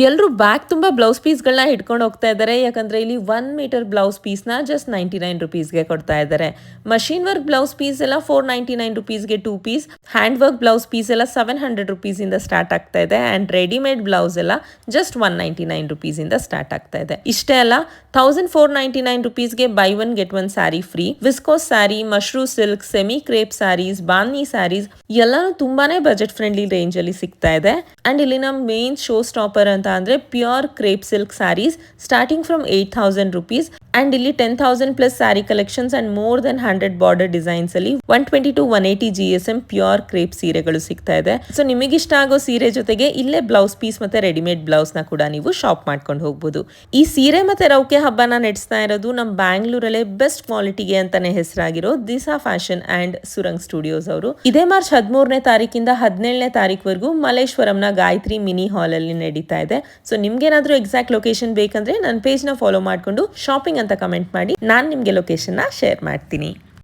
ಎಲ್ಲರೂ ಬ್ಯಾಗ್ ತುಂಬ ಬ್ಲೌಸ್ ಪೀಸ್ಗಳನ್ನ ಹಿಡ್ಕೊಂಡು ಹೋಗ್ತಾ ಇದ್ದಾರೆ. ಯಾಕಂದರೆ ಇಲ್ಲಿ 1 ಮೀಟರ್ ಬ್ಲೌಸ್ ಪೀಸ್ನ ಜಸ್ಟ್ 99 ರುಪೀಸ್ಗೆ ಕೊಡ್ತಾ ಇದ್ದಾರೆ. ಮಷೀನ್ ವರ್ಕ್ ಬ್ಲೌಸ್ ಪೀಸ್ ಎಲ್ಲ 499 ರುಪೀಸ್ಗೆ 2 piece, hand work blouse piece ಎಲ್ಲ 700 ರುಪೀಸಿಂದ ಸ್ಟಾರ್ಟ್ ಆಗ್ತಾ ಇದೆ. ಆ್ಯಂಡ್ ರೆಡಿಮೇಡ್ ಬ್ಲೌಸ್ ಎಲ್ಲ ಜಸ್ಟ್ 199 ರುಪೀಸಿಂದ ಸ್ಟಾರ್ಟ್ ಆಗ್ತಾ ಇದೆ. ಇಷ್ಟೇ ಅಲ್ಲ, 1499 ರುಪೀಸ್ಗೆ buy one get one sari free, viscose sari, mashru silk, semi crepe saris, ಬಾಂದಿ ಸ್ಯಾರೀಸ್ ಎಲ್ಲಾನು ತುಂಬಾನೇ ಬಜೆಟ್ ಫ್ರೆಂಡ್ಲಿ ರೇಂಜ್ ಅಲ್ಲಿ ಸಿಗ್ತಾ ಇದೆ. ಅಂಡ್ ಇಲ್ಲಿ ನಮ್ಮ ಮೇನ್ ಶೋ ಸ್ಟಾಪರ್ ಅಂತ ಅಂದ್ರೆ pure crepe silk sarees starting from 8000 rupees. And ಇಲ್ಲಿ 10,000 plus saree collections and more than 100 border designs ಅಲ್ಲಿ 120 to 180 GSM ಪ್ಯೂರ್ ಕ್ರೇಪ್ ಸೀರೆಗಳು ಸಿಗ್ತಾ ಇದೆ. ಸೊ ನಿಮಗೆ ಇಷ್ಟ ಆಗೋ ಸೀರೆ ಜೊತೆಗೆ ಇಲ್ಲೇ ಬ್ಲೌಸ್ ಪೀಸ್ ಮತ್ತೆ ರೆಡಿಮೇಡ್ ಬ್ಲೌಸ್ ನ ಕೂಡ ನೀವು ಶಾಪ್ ಮಾಡ್ಕೊಂಡು ಹೋಗ್ಬೋದು. ಈ ಸೀರೆ ಮತ್ತೆ ರೌಕೆ ಹಬ್ಬನ ನಡೆಸ್ತಾ ಇರೋದು ನಮ್ಮ ಬ್ಯಾಂಗ್ಳೂರಲ್ಲೇ ಬೆಸ್ಟ್ ಕ್ವಾಲಿಟಿಗೆ ಅಂತಾನೆ ಹೆಸರಾಗಿರೋ ದಿಸಾ ಫ್ಯಾಷನ್ ಅಂಡ್ ಸುರಂಗ್ ಸ್ಟುಡಿಯೋಸ್ ಅವರು. ಇದೇ ಮಾರ್ಚ್ 13ನೇ ತಾರೀಕಿಂದ 17ನೇ ತಾರೀಕುವರೆಗೂ ಮಲ್ಲೇಶ್ವರಂನ ಗಾಯತ್ರಿ ಮಿನಿ ಹಾಲ್ ಅಲ್ಲಿ ನಡೀತಾ ಇದೆ. ಸೊ ನಿಮ್ಗೇನಾದ್ರೂ ಎಕ್ಸಾಕ್ಟ್ ಲೊಕೇಶನ್ ಬೇಕಂದ್ರೆ ನನ್ನ ಪೇಜ್ ನ ಫಾಲೋ ಮಾಡ್ಕೊಂಡು ಶಾಪಿಂಗ್ ಅಂತ ಕಮೆಂಟ್ ಮಾಡಿ, ನಾನು ನಿಮ್ಗೆ ಲೊಕೇಶನ್ ನ ಶೇರ್ ಮಾಡ್ತೀನಿ.